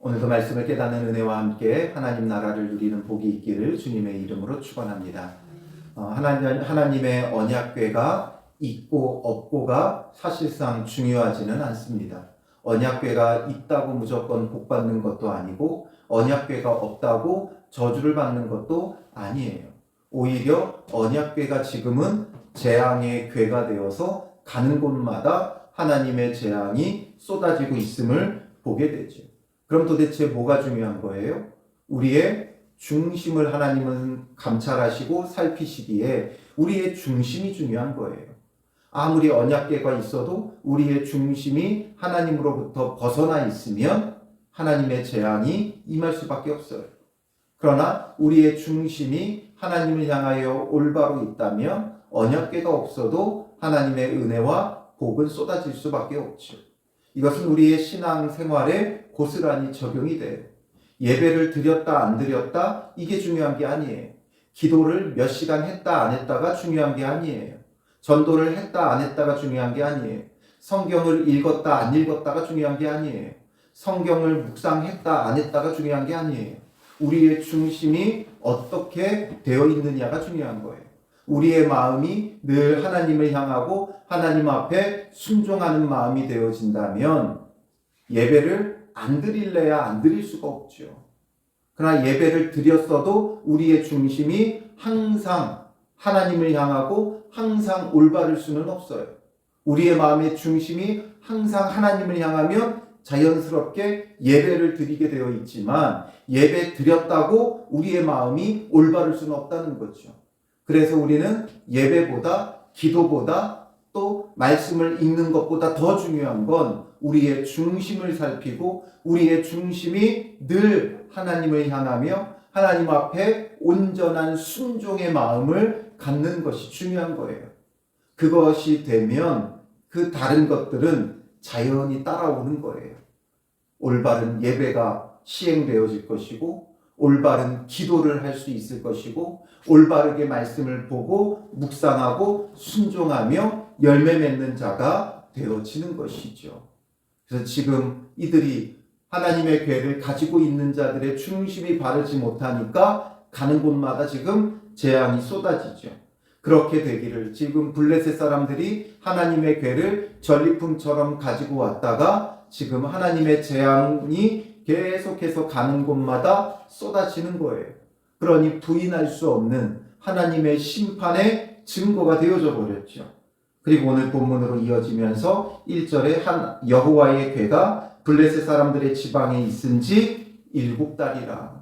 오늘도 말씀을 깨닫는 은혜와 함께 하나님 나라를 누리는 복이 있기를 주님의 이름으로 축원합니다. 하나님의 언약궤가 있고 없고가 사실상 중요하지는 않습니다. 언약궤가 있다고 무조건 복 받는 것도 아니고 언약궤가 없다고 저주를 받는 것도 아니에요. 오히려 언약궤가 지금은 재앙의 궤가 되어서 가는 곳마다 하나님의 재앙이 쏟아지고 있음을 보게 되죠. 그럼 도대체 뭐가 중요한 거예요? 우리의 중심을 하나님은 감찰하시고 살피시기에 우리의 중심이 중요한 거예요. 아무리 언약궤가 있어도 우리의 중심이 하나님으로부터 벗어나 있으면 하나님의 재앙이 임할 수밖에 없어요. 그러나 우리의 중심이 하나님을 향하여 올바로 있다면 언약궤가 없어도 하나님의 은혜와 복은 쏟아질 수밖에 없죠. 이것은 우리의 신앙 생활에 고스란히 적용이 돼요. 예배를 드렸다 안 드렸다 이게 중요한 게 아니에요. 기도를 몇 시간 했다 안 했다가 중요한 게 아니에요. 전도를 했다 안 했다가 중요한 게 아니에요. 성경을 읽었다 안 읽었다가 중요한 게 아니에요. 성경을 묵상했다 안 했다가 중요한 게 아니에요. 우리의 중심이 어떻게 되어 있느냐가 중요한 거예요. 우리의 마음이 늘 하나님을 향하고 하나님 앞에 순종하는 마음이 되어진다면 예배를 안 드릴래야 안 드릴 수가 없죠. 그러나 예배를 드렸어도 우리의 중심이 항상 하나님을 향하고 항상 올바를 수는 없어요. 우리의 마음의 중심이 항상 하나님을 향하면 자연스럽게 예배를 드리게 되어 있지만 예배 드렸다고 우리의 마음이 올바를 수는 없다는 거죠. 그래서 우리는 예배보다 기도보다 또 말씀을 읽는 것보다 더 중요한 건 우리의 중심을 살피고 우리의 중심이 늘 하나님을 향하며 하나님 앞에 온전한 순종의 마음을 갖는 것이 중요한 거예요. 그것이 되면 그 다른 것들은 자연히 따라오는 거예요. 올바른 예배가 시행되어질 것이고 올바른 기도를 할 수 있을 것이고 올바르게 말씀을 보고 묵상하고 순종하며 열매 맺는 자가 되어지는 것이죠. 그래서 지금 이들이 하나님의 궤를 가지고 있는 자들의 중심이 바르지 못하니까 가는 곳마다 지금 재앙이 쏟아지죠. 그렇게 되기를 지금 블레셋 사람들이 하나님의 궤를 전리품처럼 가지고 왔다가 지금 하나님의 재앙이 계속해서 가는 곳마다 쏟아지는 거예요. 그러니 부인할 수 없는 하나님의 심판의 증거가 되어져 버렸죠. 그리고 오늘 본문으로 이어지면서 1절에 여호와의 궤가 블레셋 사람들의 지방에 있은 지 7달이라.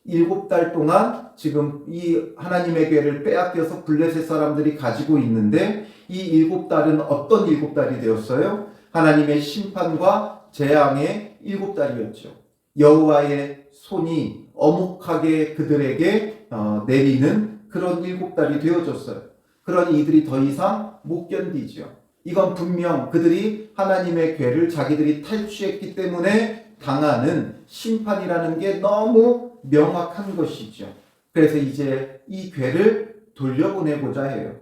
7달 동안 지금 이 하나님의 궤를 빼앗겨서 블레셋 사람들이 가지고 있는데 이 7달은 어떤 7달이 되었어요? 하나님의 심판과 재앙의 7달이었죠. 여호와의 손이 어묵하게 그들에게 내리는 그런 7달이 되어졌어요. 그러니 이들이 더 이상 못 견디죠. 이건 분명 그들이 하나님의 궤를 자기들이 탈취했기 때문에 당하는 심판이라는 게 너무 명확한 것이죠. 그래서 이제 이 궤를 돌려보내고자 해요.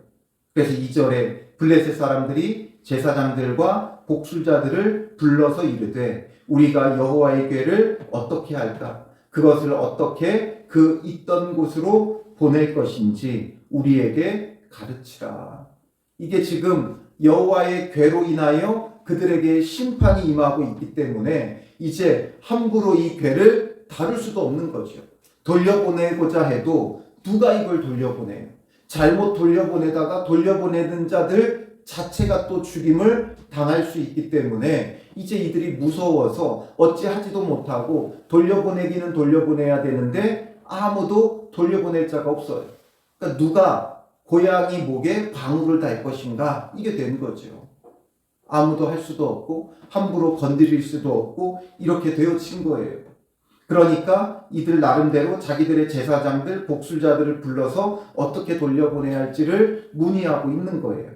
그래서 2절에 블레셋 사람들이 제사장들과 복술자들을 불러서 이르되 우리가 여호와의 궤를 어떻게 할까? 그것을 어떻게 그 있던 곳으로 보낼 것인지 우리에게 가르치라. 이게 지금 여호와의 궤로 인하여 그들에게 심판이 임하고 있기 때문에 이제 함부로 이 궤를 다룰 수도 없는 거죠. 돌려보내고자 해도 누가 이걸 돌려보내요? 잘못 돌려보내다가 돌려보내는 자들 자체가 또 죽임을 당할 수 있기 때문에 이제 이들이 무서워서 어찌하지도 못하고 돌려보내기는 돌려보내야 되는데 아무도 돌려보낼 자가 없어요. 그러니까 누가 고양이 목에 방울을 달 것인가 이게 된 거죠. 아무도 할 수도 없고 함부로 건드릴 수도 없고 이렇게 되어진 거예요. 그러니까 이들 나름대로 자기들의 제사장들, 복술자들을 불러서 어떻게 돌려보내야 할지를 문의하고 있는 거예요.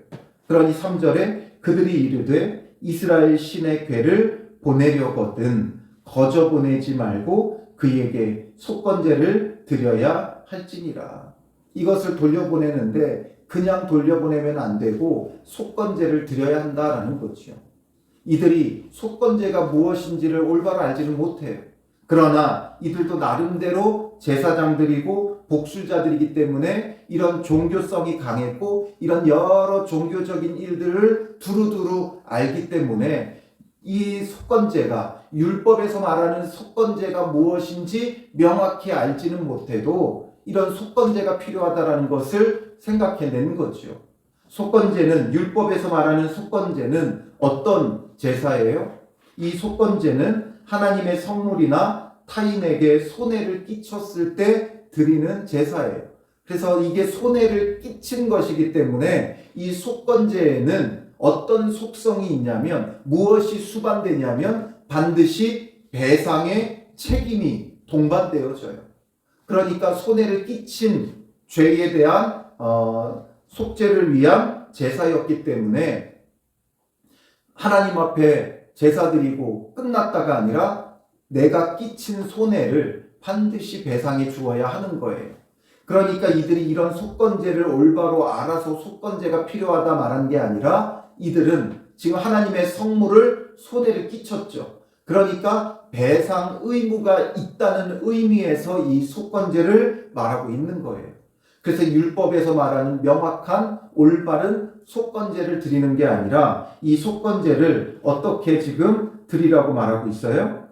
그러니 3절에 그들이 이르되 이스라엘 신의 궤를 보내려거든 거저 보내지 말고 그에게 속건제를 드려야 할지니라. 이것을 돌려보내는데 그냥 돌려보내면 안 되고 속건제를 드려야 한다라는 거죠. 이들이 속건제가 무엇인지를 올바로 알지는 못해요. 그러나 이들도 나름대로 제사장들이고 복술자들이기 때문에 이런 종교성이 강했고 이런 여러 종교적인 일들을 두루두루 알기 때문에 이 속건제가, 율법에서 말하는 속건제가 무엇인지 명확히 알지는 못해도 이런 속건제가 필요하다는 것을 생각해내는 거죠. 속건제는, 율법에서 말하는 속건제는 어떤 제사예요? 이 속건제는 하나님의 성물이나 타인에게 손해를 끼쳤을 때 드리는 제사예요. 그래서 이게 손해를 끼친 것이기 때문에 이 속건제에는 어떤 속성이 있냐면, 무엇이 수반되냐면 반드시 배상의 책임이 동반되어져요. 그러니까 손해를 끼친 죄에 대한 속죄를 위한 제사였기 때문에 하나님 앞에 제사드리고 끝났다가 아니라 내가 끼친 손해를 반드시 배상해 주어야 하는 거예요. 그러니까 이들이 이런 속건제를 올바로 알아서 속건제가 필요하다 말한 게 아니라 이들은 지금 하나님의 성물을 손해를 끼쳤죠. 그러니까 배상 의무가 있다는 의미에서 이 속건제를 말하고 있는 거예요. 그래서 율법에서 말하는 명확한 올바른 속건제를 드리는 게 아니라 이 속건제를 어떻게 지금 드리라고 말하고 있어요?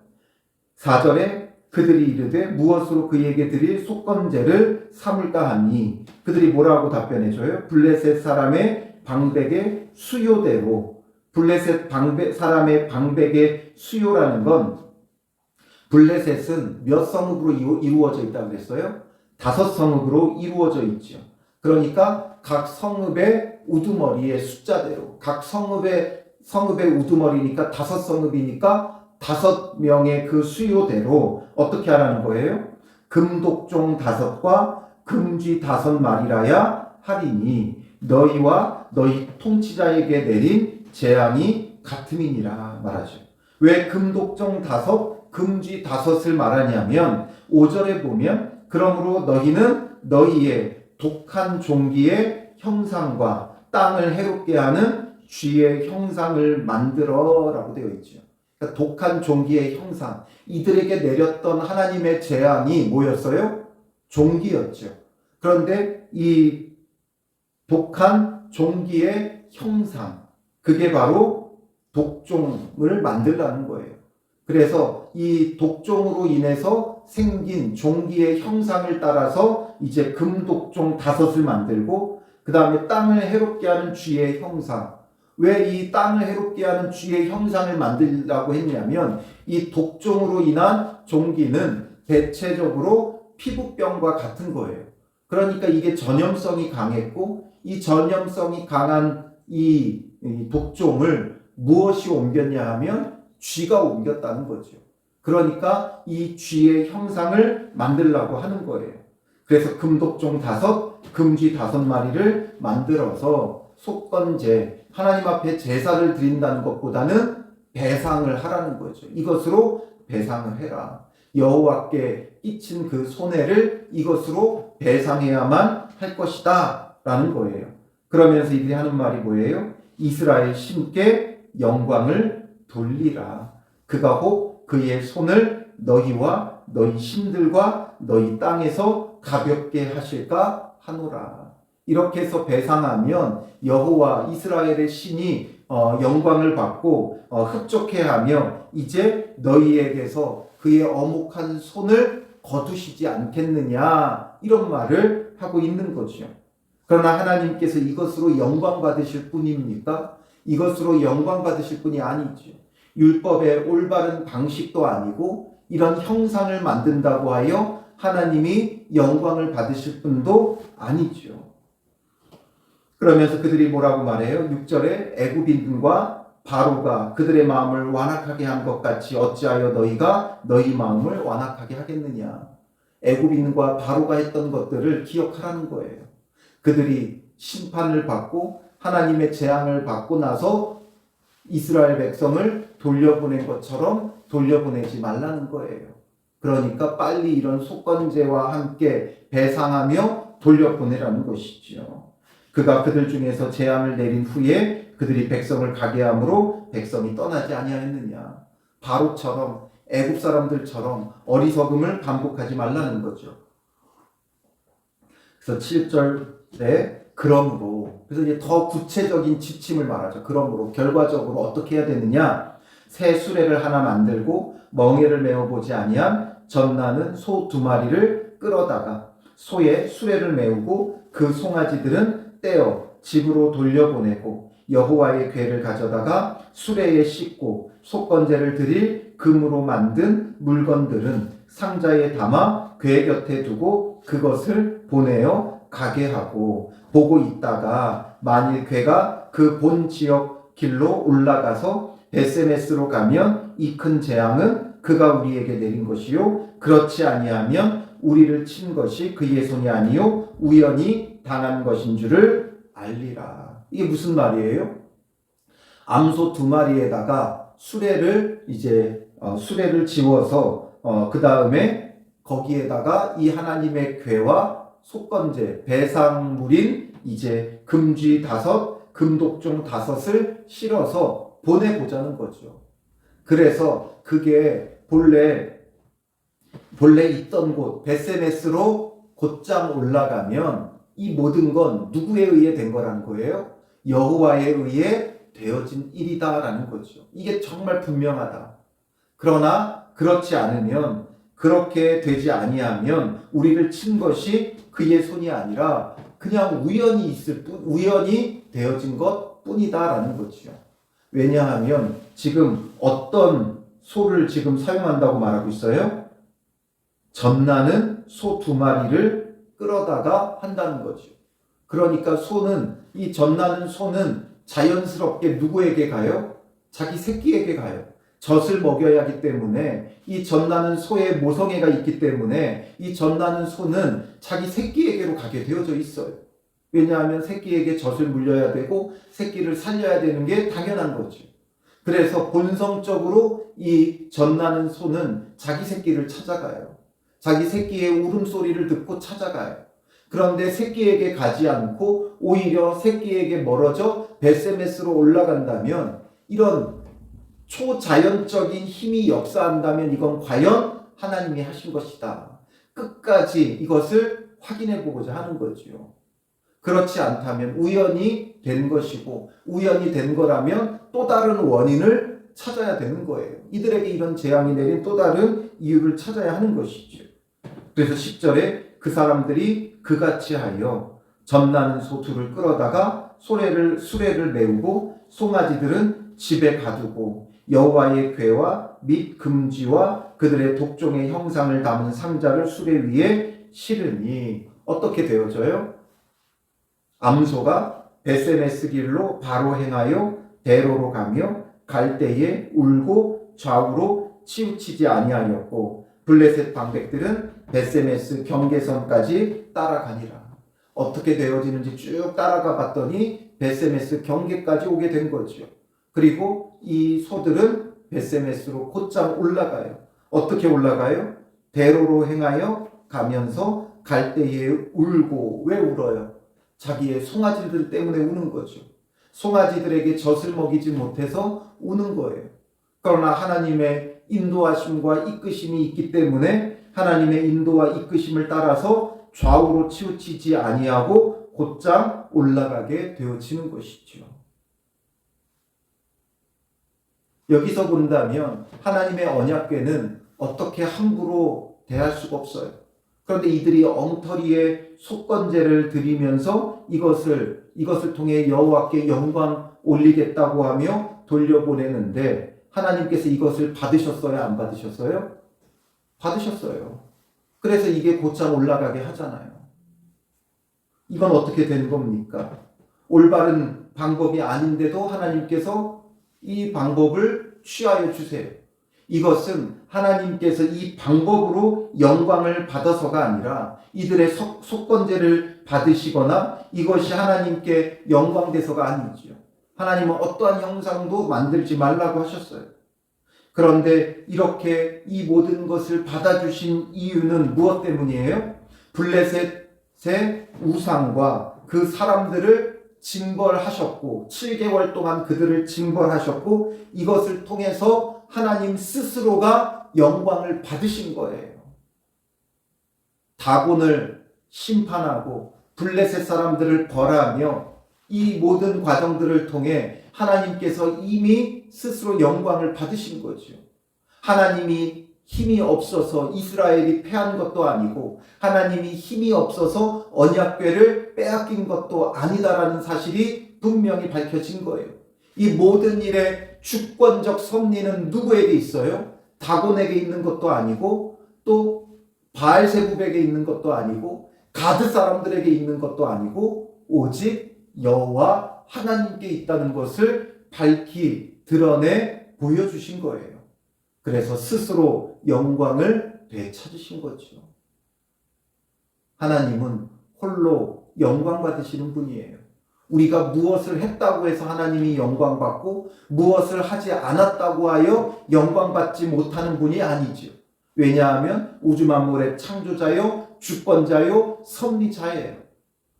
4절에 그들이 이르되 무엇으로 그에게 드릴 속건제를 삼을까 하니, 그들이 뭐라고 답변해줘요? 블레셋 사람의 방백의 수요대로. 블레셋 사람의 방백의 수요라는 건, 블레셋은 몇 성읍으로 이루어져 있다고 그랬어요? 5성읍으로 이루어져 있죠. 그러니까 각 성읍의 우두머리의 숫자대로, 각 성읍의 우두머리니까 5성읍이니까 5명의 그 수요대로 어떻게 하라는 거예요? 금독종 5과 금쥐 5마리라야 하리니 너희와 너희 통치자에게 내린 재앙이 같음이니라 말하죠. 왜 금독종 5, 금쥐 5을 말하냐면 5절에 보면 그러므로 너희는 너희의 독한 종기의 형상과 땅을 해롭게 하는 쥐의 형상을 만들어 라고 되어 있죠. 그러니까 독한 종기의 형상, 이들에게 내렸던 하나님의 재앙이 뭐였어요? 종기였죠. 그런데 이 독한 종기의 형상, 그게 바로 독종을 만들라는 거예요. 그래서 이 독종으로 인해서 생긴 종기의 형상을 따라서 이제 금독종 5을 만들고, 그 다음에 땅을 해롭게 하는 쥐의 형상. 왜 이 땅을 해롭게 하는 쥐의 형상을 만들라고 했냐면, 이 독종으로 인한 종기는 대체적으로 피부병과 같은 거예요. 그러니까 이게 전염성이 강했고, 이 전염성이 강한 이 독종을 무엇이 옮겼냐 하면 쥐가 옮겼다는 거죠. 그러니까 이 쥐의 형상을 만들라고 하는 거예요. 그래서 금독종 5, 금쥐 5마리를 만들어서 속건제, 하나님 앞에 제사를 드린다는 것보다는 배상을 하라는 거죠. 이것으로 배상을 해라. 여호와께 끼친 그 손해를 이것으로 배상해야만 할 것이다 라는 거예요. 그러면서 이들이 하는 말이 뭐예요? 이스라엘 신께 영광을 돌리라. 그가 혹 그의 손을 너희와 너희 신들과 너희 땅에서 가볍게 하실까 하노라. 이렇게 해서 배상하면 여호와 이스라엘의 신이 영광을 받고 흡족해하며 이제 너희에게서 그의 어묵한 손을 거두시지 않겠느냐, 이런 말을 하고 있는 거죠. 그러나 하나님께서 이것으로 영광 받으실 분입니까? 이것으로 영광 받으실 분이 아니죠. 율법의 올바른 방식도 아니고 이런 형상을 만든다고 하여 하나님이 영광을 받으실 분도 아니죠. 그러면서 그들이 뭐라고 말해요? 6절에 애굽인과 바로가 그들의 마음을 완악하게 한 것 같이 어찌하여 너희가 너희 마음을 완악하게 하겠느냐. 애굽인과 바로가 했던 것들을 기억하라는 거예요. 그들이 심판을 받고 하나님의 재앙을 받고 나서 이스라엘 백성을 돌려보낸 것처럼 돌려보내지 말라는 거예요. 그러니까 빨리 이런 속건제와 함께 배상하며 돌려보내라는 것이죠. 그가 그들 중에서 재앙을 내린 후에 그들이 백성을 가게 함으로 백성이 떠나지 아니하였느냐. 바로처럼 애굽 사람들처럼 어리석음을 반복하지 말라는 거죠. 그래서 7절에 그러므로, 그래서 이제 더 구체적인 지침을 말하죠. 그러므로 결과적으로 어떻게 해야 되느냐? 새 수레를 하나 만들고 멍에를 메어보지 아니한 젖나는 소 2마리를 끌어다가 소에 수레를 메우고 그 송아지들은 떼어 집으로 돌려보내고 여호와의 궤를 가져다가 수레에 싣고 속건제를 드릴 금으로 만든 물건들은 상자에 담아 궤 곁에 두고 그것을 보내어 가게 하고, 보고 있다가 만일 궤가 그 본 지역 길로 올라가서 베세메스로 가면 이 큰 재앙은 그가 우리에게 내린 것이요 그렇지 아니하면 우리를 친 것이 그의 손이 아니요 우연히 당한 것인 줄을 알리라. 이게 무슨 말이에요? 암소 2마리에다가 수레를 수레를 지워서 그 다음에 거기에다가 이 하나님의 궤와 속건제 배상물인 금쥐 5, 금독종 5을 실어서 보내보자는 거죠. 그래서 그게 본래 있던 곳 베세메스로 곧장 올라가면 이 모든 건 누구에 의해 된 거라는 거예요? 여호와에 의해 되어진 일이다라는 거죠. 이게 정말 분명하다. 그러나 그렇지 않으면, 그렇게 되지 아니하면 우리를 친 것이 그의 손이 아니라 그냥 우연히 되어진 것 뿐이다라는 거죠. 왜냐하면 지금 어떤 소를 지금 사용한다고 말하고 있어요? 젖나는 소 2마리를 끌어다가 한다는 거죠. 그러니까 이 젖나는 소는 자연스럽게 누구에게 가요? 자기 새끼에게 가요. 젖을 먹여야 하기 때문에, 이 젖나는 소의 모성애가 있기 때문에 이 젖나는 소는 자기 새끼에게로 가게 되어져 있어요. 왜냐하면 새끼에게 젖을 물려야 되고 새끼를 살려야 되는 게 당연한 거죠. 그래서 본성적으로 이 젖나는 소는 자기 새끼를 찾아가요. 자기 새끼의 울음소리를 듣고 찾아가요. 그런데 새끼에게 가지 않고 오히려 새끼에게 멀어져 베세메스로 올라간다면, 이런 초자연적인 힘이 역사한다면 이건 과연 하나님이 하신 것이다. 끝까지 이것을 확인해 보고자 하는 거죠. 그렇지 않다면 우연히 된 것이고, 우연히 된 거라면 또 다른 원인을 찾아야 되는 거예요. 이들에게 이런 재앙이 내린 또 다른 이유를 찾아야 하는 것이죠. 그래서 10절에 그 사람들이 그같이 하여 젖나는 소 2를 끌어다가 수레를 메우고 송아지들은 집에 가두고 여호와의 궤와 및 금쥐와 그들의 독종의 형상을 담은 상자를 수레 위에 실으니, 어떻게 되어져요? 암소가 베세메스 길로 바로 행하여 대로로 가며 갈 때에 울고 좌우로 치우치지 아니하였고 블레셋 방백들은 베세메스 경계선까지 따라가니라. 어떻게 되어지는지 쭉 따라가 봤더니 베세메스 경계까지 오게 된 거죠. 그리고 이 소들은 베세메스로 곧장 올라가요. 어떻게 올라가요? 대로로 행하여 가면서 갈 때에 울고. 왜 울어요? 자기의 송아지들 때문에 우는 거죠. 송아지들에게 젖을 먹이지 못해서 우는 거예요. 그러나 하나님의 인도하심과 이끄심이 있기 때문에 하나님의 인도와 이끄심을 따라서 좌우로 치우치지 아니하고 곧장 올라가게 되어지는 것이죠. 여기서 본다면 하나님의 언약궤는 어떻게 함부로 대할 수가 없어요. 그런데 이들이 엉터리에 속건제를 드리면서 이것을 통해 여호와께 영광 올리겠다고 하며 돌려보내는데, 하나님께서 이것을 받으셨어요? 안 받으셨어요? 받으셨어요. 그래서 이게 곧장 올라가게 하잖아요. 이건 어떻게 된 겁니까? 올바른 방법이 아닌데도 하나님께서 이 방법을 취하여 주세요. 이것은 하나님께서 이 방법으로 영광을 받아서가 아니라 이들의 속건제를 받으시거나 이것이 하나님께 영광돼서가 아니죠. 하나님은 어떠한 형상도 만들지 말라고 하셨어요. 그런데 이렇게 이 모든 것을 받아주신 이유는 무엇 때문이에요? 블레셋의 우상과 그 사람들을 징벌하셨고 7개월 동안 그들을 징벌하셨고 이것을 통해서 하나님 스스로가 우리가 영광을 받으신 거예요. 다곤을 심판하고 블레셋 사람들을 벌하며 이 모든 과정들을 통해 하나님께서 이미 스스로 영광을 받으신 거죠. 하나님이 힘이 없어서 이스라엘이 패한 것도 아니고 하나님이 힘이 없어서 언약궤를 빼앗긴 것도 아니다라는 사실이 분명히 밝혀진 거예요. 이 모든 일의 주권적 섭리는 누구에게 있어요? 다곤에게 있는 것도 아니고 또 바알세불에게 있는 것도 아니고 가드 사람들에게 있는 것도 아니고 오직 여호와 하나님께 있다는 것을 밝히 드러내 보여주신 거예요. 그래서 스스로 영광을 되찾으신 거죠. 하나님은 홀로 영광 받으시는 분이에요. 우리가 무엇을 했다고 해서 하나님이 영광 받고 무엇을 하지 않았다고 하여 영광 받지 못하는 분이 아니죠. 왜냐하면 우주 만물의 창조자요, 주권자요, 섭리자예요.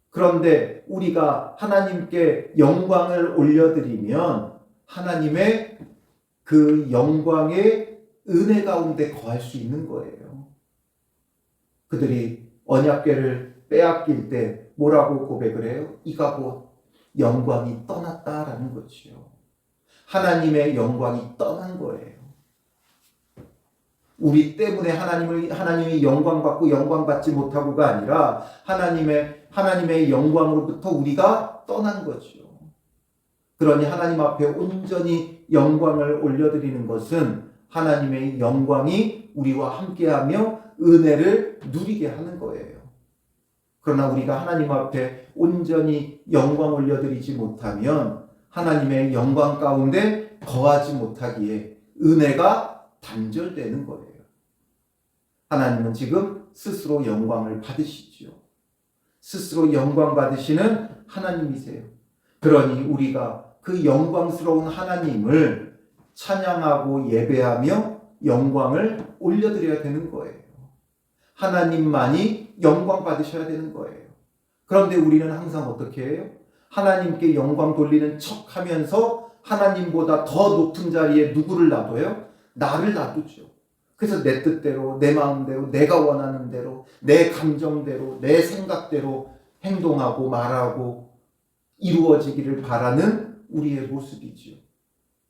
그런데 우리가 하나님께 영광을 올려드리면 하나님의 그 영광의 은혜 가운데 거할 수 있는 거예요. 그들이 언약궤를 빼앗길 때 뭐라고 고백을 해요? 이가 곧 영광이 떠났다라는 거죠. 하나님의 영광이 떠난 거예요. 우리 때문에 하나님이 영광 받고 영광 받지 못하고가 아니라 하나님의 영광으로부터 우리가 떠난 거죠. 그러니 하나님 앞에 온전히 영광을 올려드리는 것은 하나님의 영광이 우리와 함께하며 은혜를 누리게 하는 거예요. 그러나 우리가 하나님 앞에 온전히 영광 올려드리지 못하면 하나님의 영광 가운데 거하지 못하기에 은혜가 단절되는 거예요. 하나님은 지금 스스로 영광을 받으시죠. 스스로 영광 받으시는 하나님이세요. 그러니 우리가 그 영광스러운 하나님을 찬양하고 예배하며 영광을 올려드려야 되는 거예요. 하나님만이 영광 받으셔야 되는 거예요. 그런데 우리는 항상 어떻게 해요? 하나님께 영광 돌리는 척 하면서 하나님보다 더 높은 자리에 누구를 놔둬요? 나를 놔두죠. 그래서 내 뜻대로, 내 마음대로, 내가 원하는 대로, 내 감정대로, 내 생각대로 행동하고 말하고 이루어지기를 바라는 우리의 모습이지요.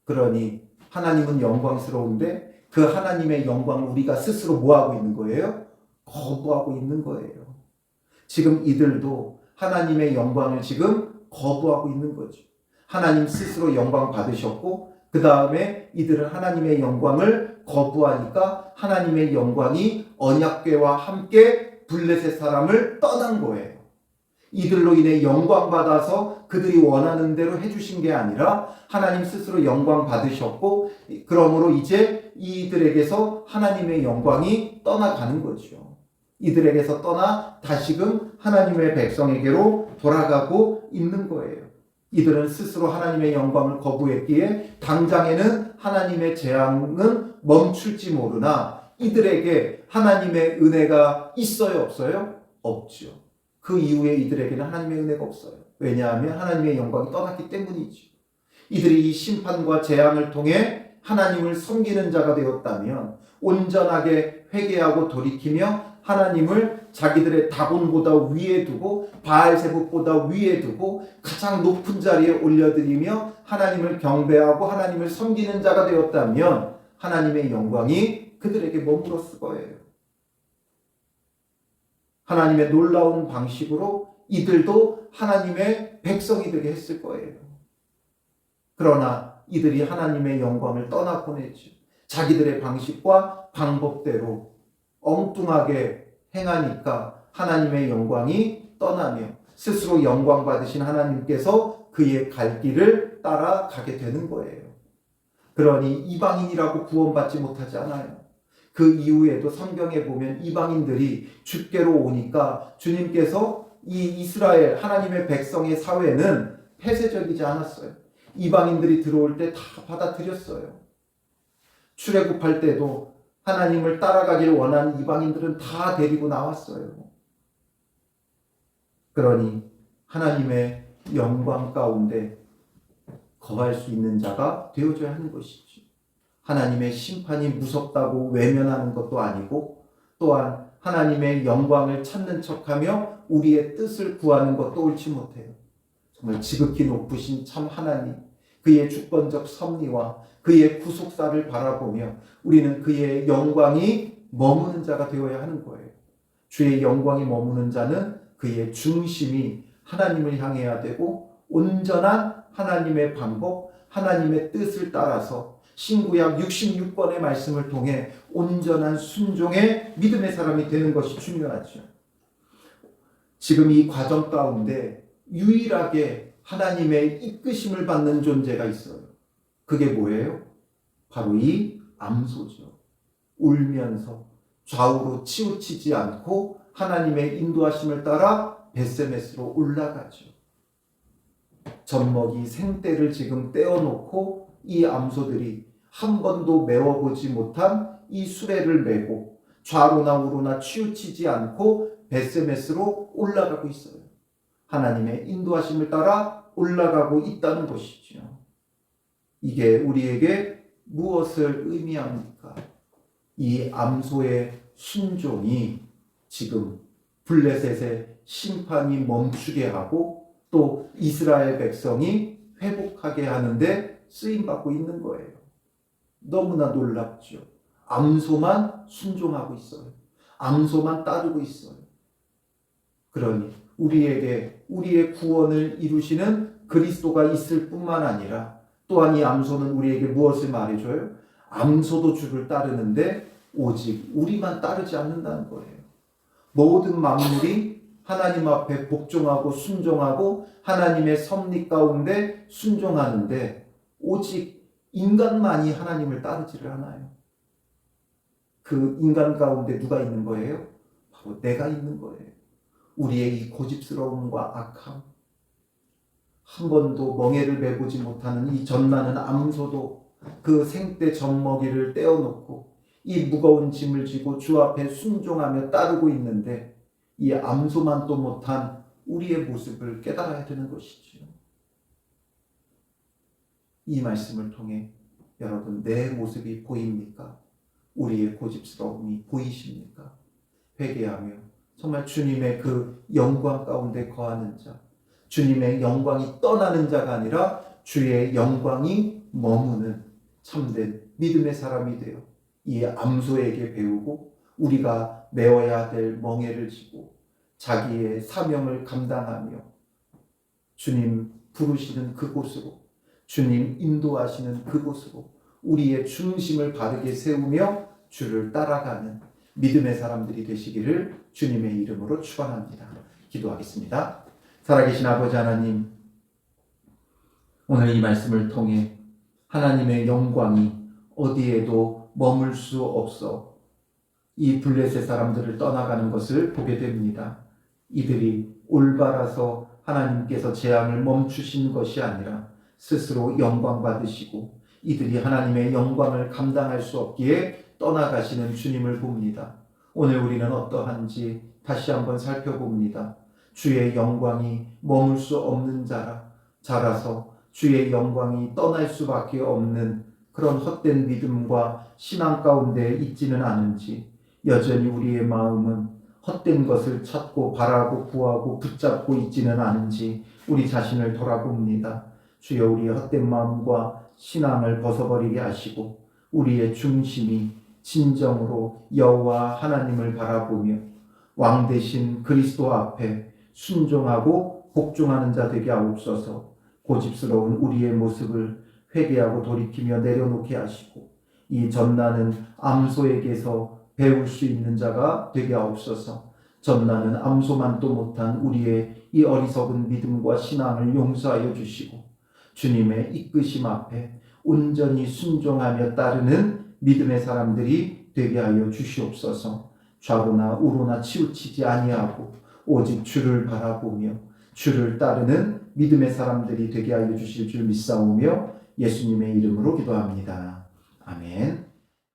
그러니 하나님은 영광스러운데 그 하나님의 영광을 우리가 스스로 뭐하고 있는 거예요? 거부하고 있는 거예요. 지금 이들도 하나님의 영광을 지금 거부하고 있는 거죠. 하나님 스스로 영광 받으셨고 그 다음에 이들은 하나님의 영광을 거부하니까 하나님의 영광이 언약궤와 함께 블레셋 사람을 떠난 거예요. 이들로 인해 영광 받아서 그들이 원하는 대로 해주신 게 아니라 하나님 스스로 영광 받으셨고 그러므로 이제 이들에게서 하나님의 영광이 떠나가는 거죠. 이들에게서 떠나 다시금 하나님의 백성에게로 돌아가고 있는 거예요. 이들은 스스로 하나님의 영광을 거부했기에 당장에는 하나님의 재앙은 멈출지 모르나 이들에게 하나님의 은혜가 있어요, 없어요? 없죠. 그 이후에 이들에게는 하나님의 은혜가 없어요. 왜냐하면 하나님의 영광이 떠났기 때문이죠. 이들이 이 심판과 재앙을 통해 하나님을 섬기는 자가 되었다면 온전하게 회개하고 돌이키며 하나님을 자기들의 다곤보다 위에 두고 바알세불보다 위에 두고 가장 높은 자리에 올려드리며 하나님을 경배하고 하나님을 섬기는 자가 되었다면 하나님의 영광이 그들에게 머물었을 거예요. 하나님의 놀라운 방식으로 이들도 하나님의 백성이 되게 했을 거예요. 그러나 이들이 하나님의 영광을 떠나 보냈죠. 자기들의 방식과 방법대로 엉뚱하게 행하니까 하나님의 영광이 떠나며 스스로 영광 받으신 하나님께서 그의 갈 길을 따라가게 되는 거예요. 그러니 이방인이라고 구원받지 못하지 않아요. 그 이후에도 성경에 보면 이방인들이 주께로 오니까 주님께서 이 이스라엘 하나님의 백성의 사회는 폐쇄적이지 않았어요. 이방인들이 들어올 때 다 받아들였어요. 출애굽할 때도 하나님을 따라가기를 원하는 이방인들은 다 데리고 나왔어요. 그러니 하나님의 영광 가운데 거할 수 있는 자가 되어줘야 하는 것이죠. 하나님의 심판이 무섭다고 외면하는 것도 아니고, 또한 하나님의 영광을 찾는 척하며 우리의 뜻을 구하는 것도 옳지 못해요. 정말 지극히 높으신 참 하나님, 그의 주권적 섭리와 그의 구속사를 바라보며 우리는 그의 영광이 머무는 자가 되어야 하는 거예요. 주의 영광이 머무는 자는 그의 중심이 하나님을 향해야 되고, 온전한 하나님의 방법, 하나님의 뜻을 따라서 신구약 66권의 말씀을 통해 온전한 순종의 믿음의 사람이 되는 것이 중요하죠. 지금 이 과정 가운데 유일하게 하나님의 이끄심을 받는 존재가 있어요. 그게 뭐예요? 바로 이 암소죠. 울면서 좌우로 치우치지 않고 하나님의 인도하심을 따라 벳세메스로 올라가죠. 젖먹이 생떼를 지금 떼어놓고 이 암소들이 한 번도 메워보지 못한 이 수레를 메고 좌로나 우로나 치우치지 않고 벳세메스로 올라가고 있어요. 하나님의 인도하심을 따라 올라가고 있다는 것이죠. 이게 우리에게 무엇을 의미합니까? 이 암소의 순종이 지금 블레셋의 심판이 멈추게 하고 또 이스라엘 백성이 회복하게 하는데 쓰임받고 있는 거예요. 너무나 놀랍죠. 암소만 순종하고 있어요. 암소만 따르고 있어요. 그러니 우리에게 우리의 구원을 이루시는 그리스도가 있을 뿐만 아니라 또한 이 암소는 우리에게 무엇을 말해줘요? 암소도 주를 따르는데 오직 우리만 따르지 않는다는 거예요. 모든 만물이 하나님 앞에 복종하고 순종하고 하나님의 섭리 가운데 순종하는데 오직 인간만이 하나님을 따르지를 않아요. 그 인간 가운데 누가 있는 거예요? 바로 내가 있는 거예요. 우리의 이 고집스러움과 악함, 한 번도 멍에를 메보지 못하는 이 젖나는 암소도 그 생떼 젖먹이를 떼어놓고 이 무거운 짐을 지고 주 앞에 순종하며 따르고 있는데 이 암소만 또 못한 우리의 모습을 깨달아야 되는 것이지요. 이 말씀을 통해 여러분, 내 모습이 보입니까? 우리의 고집스러움이 보이십니까? 회개하며 정말 주님의 그 영광 가운데 거하는 자, 주님의 영광이 떠나는 자가 아니라 주의 영광이 머무는 참된 믿음의 사람이 되어 이 암소에게 배우고 우리가 메워야 될 멍에를 지고 자기의 사명을 감당하며 주님 부르시는 그곳으로, 주님 인도하시는 그곳으로 우리의 중심을 바르게 세우며 주를 따라가는 믿음의 사람들이 되시기를 주님의 이름으로 축원합니다. 기도하겠습니다. 살아계신 아버지 하나님, 오늘 이 말씀을 통해 하나님의 영광이 어디에도 머물 수 없어 이 블레셋 사람들을 떠나가는 것을 보게 됩니다. 이들이 올바라서 하나님께서 재앙을 멈추신 것이 아니라 스스로 영광 받으시고 이들이 하나님의 영광을 감당할 수 없기에 떠나가시는 주님을 봅니다. 오늘 우리는 어떠한지 다시 한번 살펴봅니다. 주의 영광이 머물 수 없는 자라서 주의 영광이 떠날 수밖에 없는 그런 헛된 믿음과 신앙 가운데 있지는 않은지 여전히 우리의 마음은 헛된 것을 찾고 바라고 구하고 붙잡고 있지는 않은지 우리 자신을 돌아봅니다. 주여, 우리의 헛된 마음과 신앙을 벗어버리게 하시고 우리의 중심이 진정으로 여호와 하나님을 바라보며 왕 되신 그리스도 앞에 순종하고 복종하는 자 되게 하옵소서. 고집스러운 우리의 모습을 회개하고 돌이키며 내려놓게 하시고 이 전나는 암소에게서 배울 수 있는 자가 되게 하옵소서. 전나는 암소만도 못한 우리의 이 어리석은 믿음과 신앙을 용서하여 주시고 주님의 이끄심 앞에 온전히 순종하며 따르는 믿음의 사람들이 되게 하여 주시옵소서. 좌로나 우로나 치우치지 아니하고 오직 주를 바라보며 주를 따르는 믿음의 사람들이 되게 하여 주실 줄 믿사오며 예수님의 이름으로 기도합니다. 아멘.